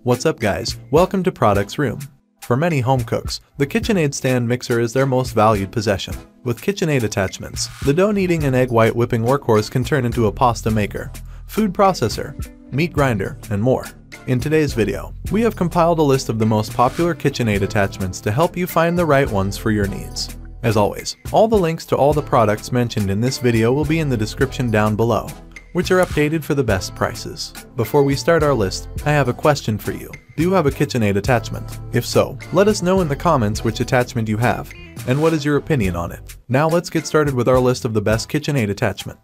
What's up guys, welcome to Products Room. For many home cooks, the KitchenAid stand mixer is their most valued possession. With KitchenAid attachments, the dough kneading and egg white whipping workhorse can turn into a pasta maker, food processor, meat grinder, and more. In today's video, we have compiled a list of the most popular KitchenAid attachments to help you find the right ones for your needs. As always, all the links to all the products mentioned in this video will be in the description down below, which are updated for the best prices. Before we start our list, I have a question for you. Do you have a KitchenAid attachment? If so, let us know in the comments which attachment you have, and what is your opinion on it. Now let's get started with our list of the best KitchenAid attachment.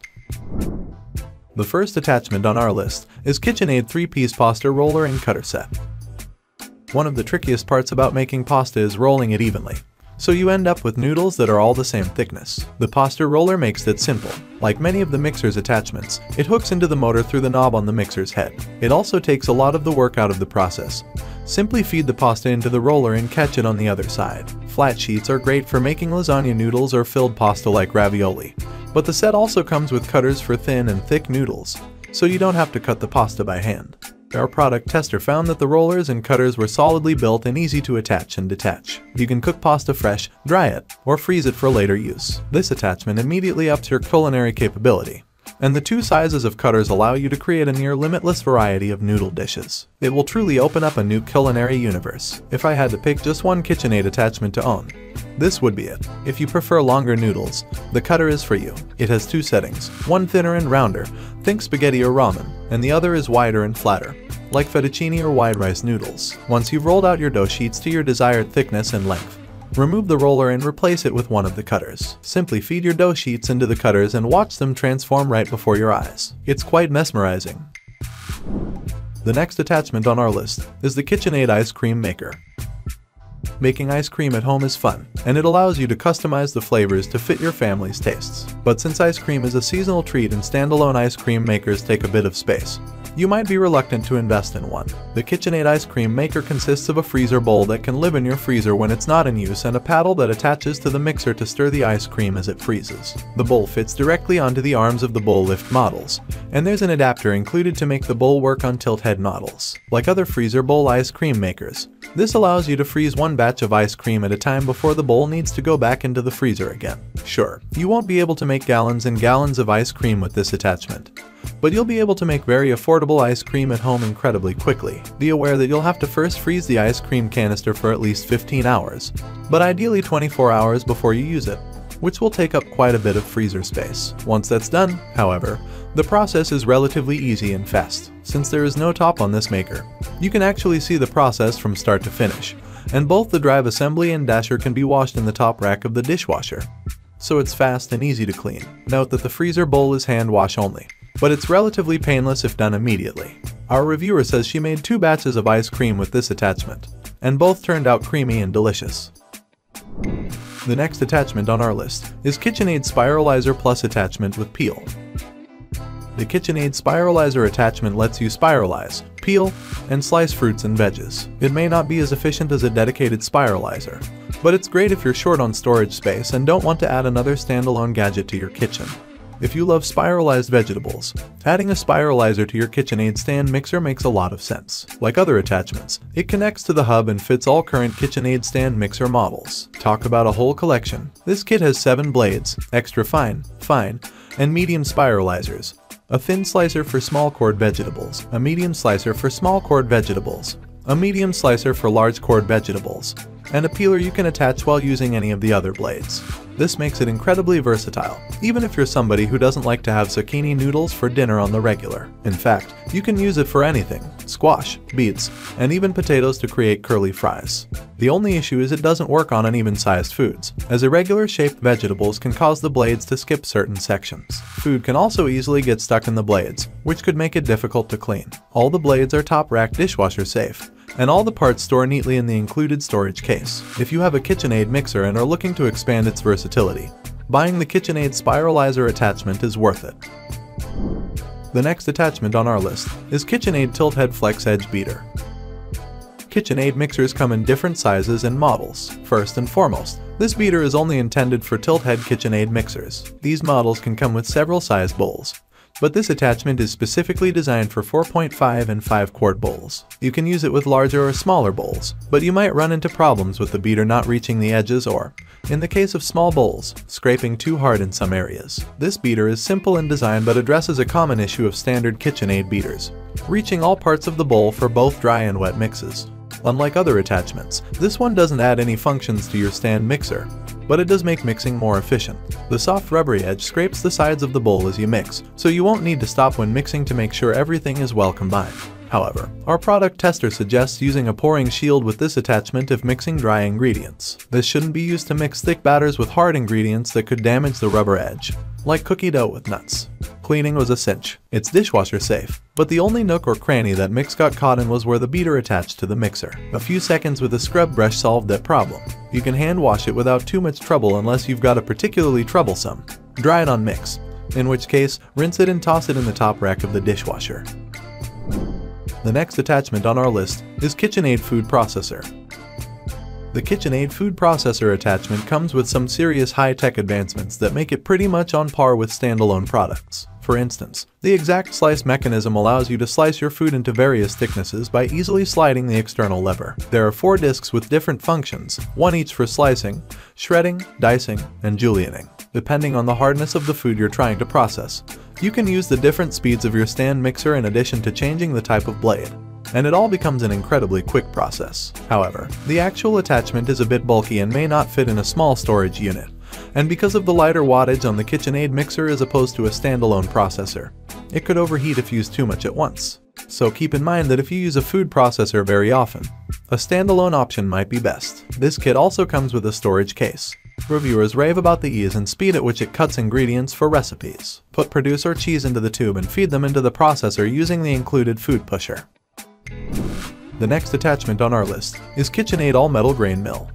The first attachment on our list is KitchenAid 3-piece pasta roller and cutter set. One of the trickiest parts about making pasta is rolling it evenly, so you end up with noodles that are all the same thickness. The pasta roller makes it simple. Like many of the mixer's attachments, it hooks into the motor through the knob on the mixer's head. It also takes a lot of the work out of the process. Simply feed the pasta into the roller and catch it on the other side. Flat sheets are great for making lasagna noodles or filled pasta like ravioli, but the set also comes with cutters for thin and thick noodles, so you don't have to cut the pasta by hand. Our product tester found that the rollers and cutters were solidly built and easy to attach and detach. You can cook pasta fresh, dry it, or freeze it for later use. This attachment immediately ups your culinary capability, and the two sizes of cutters allow you to create a near limitless variety of noodle dishes. It will truly open up a new culinary universe. If I had to pick just one KitchenAid attachment to own, this would be it. If you prefer longer noodles, the cutter is for you. It has two settings, one thinner and rounder, think spaghetti or ramen, and the other is wider and flatter, like fettuccine or wide rice noodles. Once you've rolled out your dough sheets to your desired thickness and length, remove the roller and replace it with one of the cutters. Simply feed your dough sheets into the cutters and watch them transform right before your eyes. It's quite mesmerizing. The next attachment on our list is the KitchenAid ice cream maker. Making ice cream at home is fun, and it allows you to customize the flavors to fit your family's tastes. But since ice cream is a seasonal treat and standalone ice cream makers take a bit of space, you might be reluctant to invest in one. The KitchenAid ice cream maker consists of a freezer bowl that can live in your freezer when it's not in use and a paddle that attaches to the mixer to stir the ice cream as it freezes. The bowl fits directly onto the arms of the bowl lift models, and there's an adapter included to make the bowl work on tilt head models. Like other freezer bowl ice cream makers, this allows you to freeze one batch of ice cream at a time before the bowl needs to go back into the freezer again. Sure, you won't be able to make gallons and gallons of ice cream with this attachment, but you'll be able to make very affordable ice cream at home incredibly quickly. Be aware that you'll have to first freeze the ice cream canister for at least 15 hours, but ideally 24 hours before you use it, which will take up quite a bit of freezer space. Once that's done, however, the process is relatively easy and fast. Since there is no top on this maker, you can actually see the process from start to finish, and both the drive assembly and dasher can be washed in the top rack of the dishwasher, so it's fast and easy to clean. Note that the freezer bowl is hand wash only, but it's relatively painless if done immediately. Our reviewer says she made 2 batches of ice cream with this attachment, and both turned out creamy and delicious. The next attachment on our list is KitchenAid Spiralizer Plus attachment with peel. The KitchenAid Spiralizer attachment lets you spiralize, peel, and slice fruits and veggies. It may not be as efficient as a dedicated spiralizer, but it's great if you're short on storage space and don't want to add another standalone gadget to your kitchen. If you love spiralized vegetables, adding a spiralizer to your KitchenAid stand mixer makes a lot of sense. Like other attachments, it connects to the hub and fits all current KitchenAid stand mixer models. Talk about a whole collection. This kit has 7 blades, extra fine, fine, and medium spiralizers, a thin slicer for small chord vegetables, a medium slicer for small chord vegetables, a medium slicer for large chord vegetables, and a peeler you can attach while using any of the other blades. This makes it incredibly versatile, even if you're somebody who doesn't like to have zucchini noodles for dinner on the regular. In fact, you can use it for anything: squash, beets, and even potatoes to create curly fries. The only issue is it doesn't work on uneven-sized foods, as irregular-shaped vegetables can cause the blades to skip certain sections. Food can also easily get stuck in the blades, which could make it difficult to clean. All the blades are top-rack dishwasher safe, and all the parts store neatly in the included storage case. If you have a KitchenAid mixer and are looking to expand its versatility, buying the KitchenAid Spiralizer attachment is worth it. The next attachment on our list is KitchenAid Tilt Head Flex Edge Beater. KitchenAid mixers come in different sizes and models. First and foremost, this beater is only intended for tilt head KitchenAid mixers. These models can come with several size bowls, but this attachment is specifically designed for 4.5 and 5 quart bowls. You can use it with larger or smaller bowls, but you might run into problems with the beater not reaching the edges or, in the case of small bowls, scraping too hard in some areas. This beater is simple in design but addresses a common issue of standard KitchenAid beaters, reaching all parts of the bowl for both dry and wet mixes. Unlike other attachments, this one doesn't add any functions to your stand mixer, but it does make mixing more efficient. The soft rubbery edge scrapes the sides of the bowl as you mix, so you won't need to stop when mixing to make sure everything is well combined. However, our product tester suggests using a pouring shield with this attachment if mixing dry ingredients. This shouldn't be used to mix thick batters with hard ingredients that could damage the rubber edge, like cookie dough with nuts. Cleaning was a cinch. It's dishwasher safe, but the only nook or cranny that mix got caught in was where the beater attached to the mixer. A few seconds with a scrub brush solved that problem. You can hand wash it without too much trouble unless you've got a particularly troublesome dry it on mix, in which case rinse it and toss it in the top rack of the dishwasher. The next attachment on our list is KitchenAid Food Processor. The KitchenAid Food Processor attachment comes with some serious high-tech advancements that make it pretty much on par with standalone products. For instance, the exact slice mechanism allows you to slice your food into various thicknesses by easily sliding the external lever. There are 4 discs with different functions, one each for slicing, shredding, dicing, and julienning, depending on the hardness of the food you're trying to process. You can use the different speeds of your stand mixer in addition to changing the type of blade, and it all becomes an incredibly quick process. However, the actual attachment is a bit bulky and may not fit in a small storage unit, and because of the lighter wattage on the KitchenAid mixer as opposed to a standalone processor, it could overheat if used too much at once. So keep in mind that if you use a food processor very often, a standalone option might be best. This kit also comes with a storage case. Reviewers rave about the ease and speed at which it cuts ingredients for recipes. Put produce or cheese into the tube and feed them into the processor using the included food pusher. The next attachment on our list is KitchenAid All-Metal Grain Mill.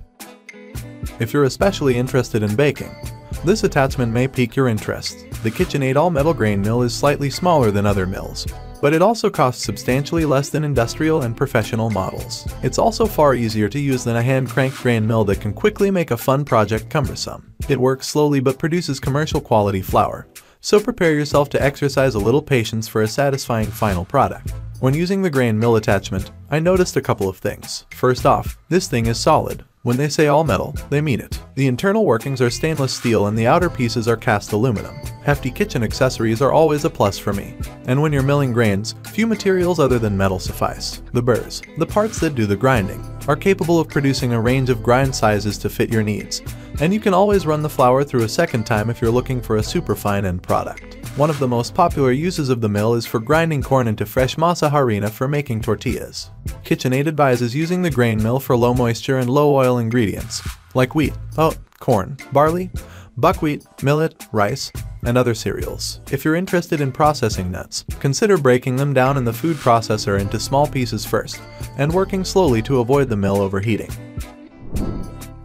If you're especially interested in baking, this attachment may pique your interest. The KitchenAid All-Metal Grain Mill is slightly smaller than other mills, but it also costs substantially less than industrial and professional models. It's also far easier to use than a hand-cranked grain mill that can quickly make a fun project cumbersome. It works slowly but produces commercial quality flour, so prepare yourself to exercise a little patience for a satisfying final product. When using the grain mill attachment, I noticed a couple of things. First off, this thing is solid. When they say all metal, they mean it. The internal workings are stainless steel and the outer pieces are cast aluminum. Hefty kitchen accessories are always a plus for me. And when you're milling grains, few materials other than metal suffice. The burrs, the parts that do the grinding, are capable of producing a range of grind sizes to fit your needs. And you can always run the flour through a second time if you're looking for a superfine end product. One of the most popular uses of the mill is for grinding corn into fresh masa harina for making tortillas. KitchenAid advises using the grain mill for low moisture and low oil ingredients, like wheat, oat, corn, barley, buckwheat, millet, rice, and other cereals. If you're interested in processing nuts, consider breaking them down in the food processor into small pieces first, and working slowly to avoid the mill overheating.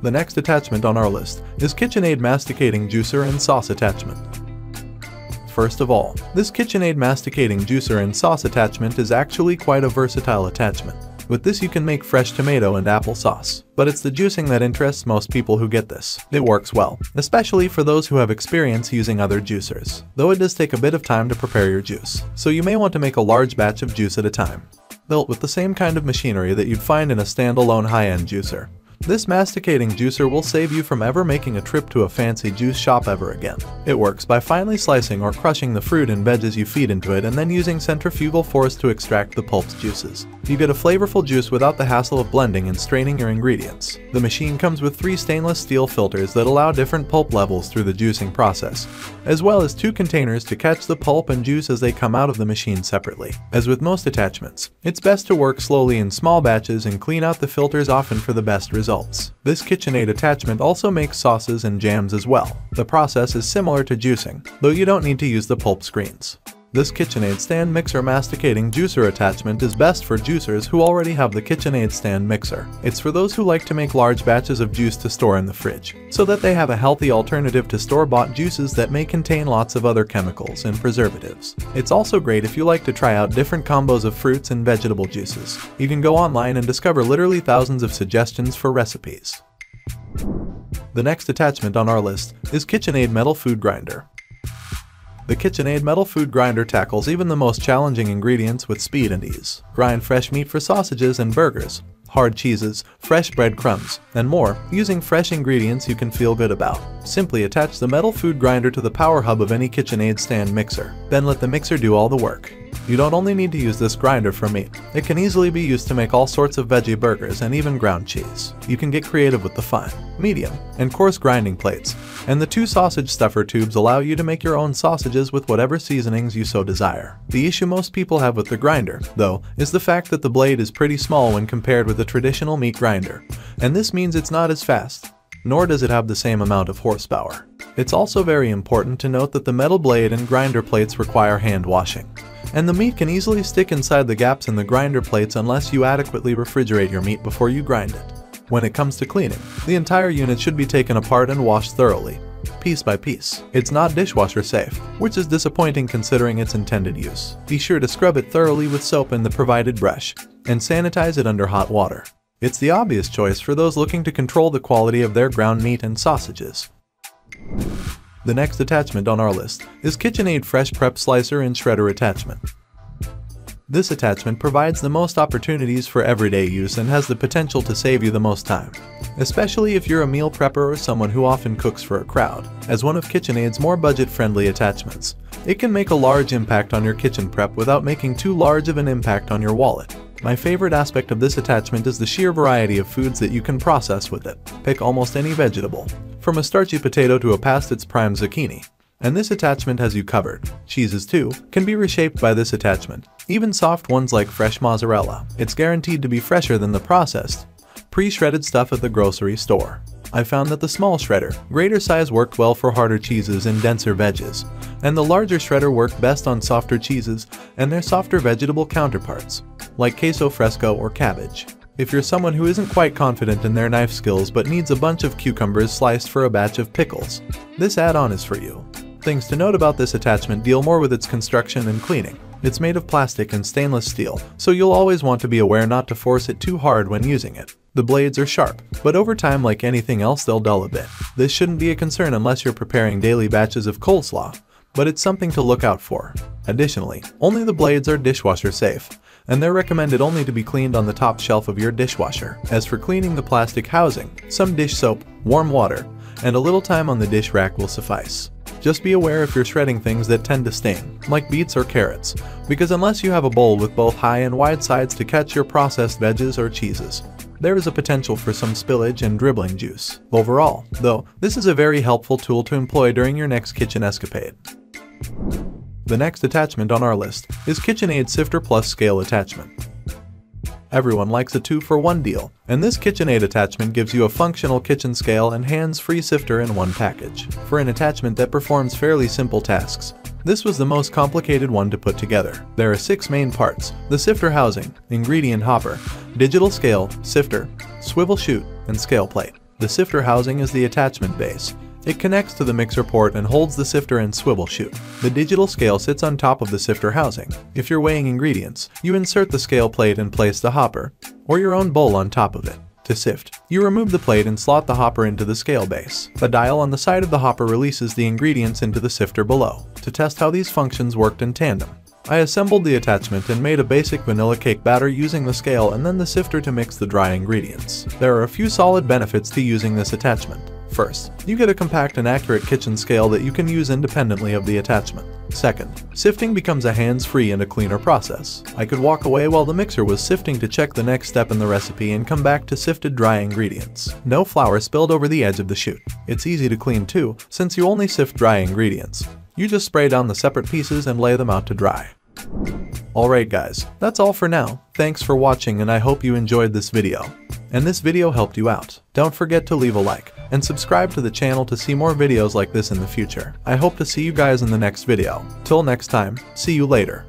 The next attachment on our list is KitchenAid Masticating Juicer and Sauce Attachment. First of all, this KitchenAid Masticating Juicer and Sauce Attachment is actually quite a versatile attachment. With this you can make fresh tomato and apple sauce, but it's the juicing that interests most people who get this. It works well, especially for those who have experience using other juicers, though it does take a bit of time to prepare your juice, so you may want to make a large batch of juice at a time. Built with the same kind of machinery that you'd find in a standalone high-end juicer, this masticating juicer will save you from ever making a trip to a fancy juice shop ever again. It works by finely slicing or crushing the fruit and veggies you feed into it and then using centrifugal force to extract the pulp's juices. You get a flavorful juice without the hassle of blending and straining your ingredients. The machine comes with 3 stainless steel filters that allow different pulp levels through the juicing process, as well as 2 containers to catch the pulp and juice as they come out of the machine separately. As with most attachments, it's best to work slowly in small batches and clean out the filters often for the best results. This KitchenAid attachment also makes sauces and jams as well. The process is similar to juicing, though you don't need to use the pulp screens. This KitchenAid Stand Mixer Masticating Juicer attachment is best for juicers who already have the KitchenAid Stand Mixer. It's for those who like to make large batches of juice to store in the fridge, so that they have a healthy alternative to store-bought juices that may contain lots of other chemicals and preservatives. It's also great if you like to try out different combos of fruits and vegetable juices. You can go online and discover literally thousands of suggestions for recipes. The next attachment on our list is KitchenAid Metal Food Grinder. The KitchenAid metal food grinder tackles even the most challenging ingredients with speed and ease. Grind fresh meat for sausages and burgers, hard cheeses, fresh breadcrumbs, and more, using fresh ingredients you can feel good about. Simply attach the metal food grinder to the power hub of any KitchenAid stand mixer. Then let the mixer do all the work. You don't only need to use this grinder for meat. It can easily be used to make all sorts of veggie burgers and even ground cheese. You can get creative with the fine, medium, and coarse grinding plates. And the 2 sausage stuffer tubes allow you to make your own sausages with whatever seasonings you so desire. The issue most people have with the grinder, though, is the fact that the blade is pretty small when compared with a traditional meat grinder. And this means it's not as fast, nor does it have the same amount of horsepower. It's also very important to note that the metal blade and grinder plates require hand washing. And the meat can easily stick inside the gaps in the grinder plates unless you adequately refrigerate your meat before you grind it. When it comes to cleaning, the entire unit should be taken apart and washed thoroughly, piece by piece. It's not dishwasher safe, which is disappointing considering its intended use. Be sure to scrub it thoroughly with soap and the provided brush, and sanitize it under hot water. It's the obvious choice for those looking to control the quality of their ground meat and sausages. The next attachment on our list is KitchenAid Fresh Prep Slicer and Shredder Attachment. This attachment provides the most opportunities for everyday use and has the potential to save you the most time, especially if you're a meal prepper or someone who often cooks for a crowd. As one of KitchenAid's more budget-friendly attachments, it can make a large impact on your kitchen prep without making too large of an impact on your wallet. My favorite aspect of this attachment is the sheer variety of foods that you can process with it. Pick almost any vegetable, from a starchy potato to a past its prime zucchini, and this attachment has you covered. Cheeses too can be reshaped by this attachment, even soft ones like fresh mozzarella. It's guaranteed to be fresher than the processed, pre-shredded stuff at the grocery store. I found that the small shredder, greater size worked well for harder cheeses and denser veggies, and the larger shredder worked best on softer cheeses and their softer vegetable counterparts, like queso fresco or cabbage. If you're someone who isn't quite confident in their knife skills but needs a bunch of cucumbers sliced for a batch of pickles, this add-on is for you. Things to note about this attachment deal more with its construction and cleaning. It's made of plastic and stainless steel, so you'll always want to be aware not to force it too hard when using it. The blades are sharp, but over time, like anything else, they'll dull a bit. This shouldn't be a concern unless you're preparing daily batches of coleslaw, but it's something to look out for. Additionally, only the blades are dishwasher safe, and they're recommended only to be cleaned on the top shelf of your dishwasher. As for cleaning the plastic housing, some dish soap, warm water, and a little time on the dish rack will suffice. Just be aware if you're shredding things that tend to stain, like beets or carrots, because unless you have a bowl with both high and wide sides to catch your processed veggies or cheeses, there is a potential for some spillage and dribbling juice. Overall, though, this is a very helpful tool to employ during your next kitchen escapade. The next attachment on our list is KitchenAid Sifter Plus Scale Attachment. Everyone likes a 2-for-1 deal, and this KitchenAid attachment gives you a functional kitchen scale and hands-free sifter in one package. For an attachment that performs fairly simple tasks, this was the most complicated one to put together. There are 6 main parts: the sifter housing, ingredient hopper, digital scale, sifter, swivel chute, and scale plate. The sifter housing is the attachment base. It connects to the mixer port and holds the sifter and swivel chute. The digital scale sits on top of the sifter housing. If you're weighing ingredients, you insert the scale plate and place the hopper, or your own bowl on top of it. To sift, you remove the plate and slot the hopper into the scale base. A dial on the side of the hopper releases the ingredients into the sifter below. To test how these functions worked in tandem, I assembled the attachment and made a basic vanilla cake batter using the scale and then the sifter to mix the dry ingredients. There are a few solid benefits to using this attachment. First, you get a compact and accurate kitchen scale that you can use independently of the attachment. Second, sifting becomes a hands-free and a cleaner process. I could walk away while the mixer was sifting to check the next step in the recipe and come back to sifted dry ingredients. No flour spilled over the edge of the chute. It's easy to clean too, since you only sift dry ingredients. You just spray down the separate pieces and lay them out to dry. Alright guys, that's all for now. Thanks for watching and I hope you enjoyed this video. And this video helped you out. Don't forget to leave a like and subscribe to the channel to see more videos like this in the future. I hope to see you guys in the next video. Till next time, see you later.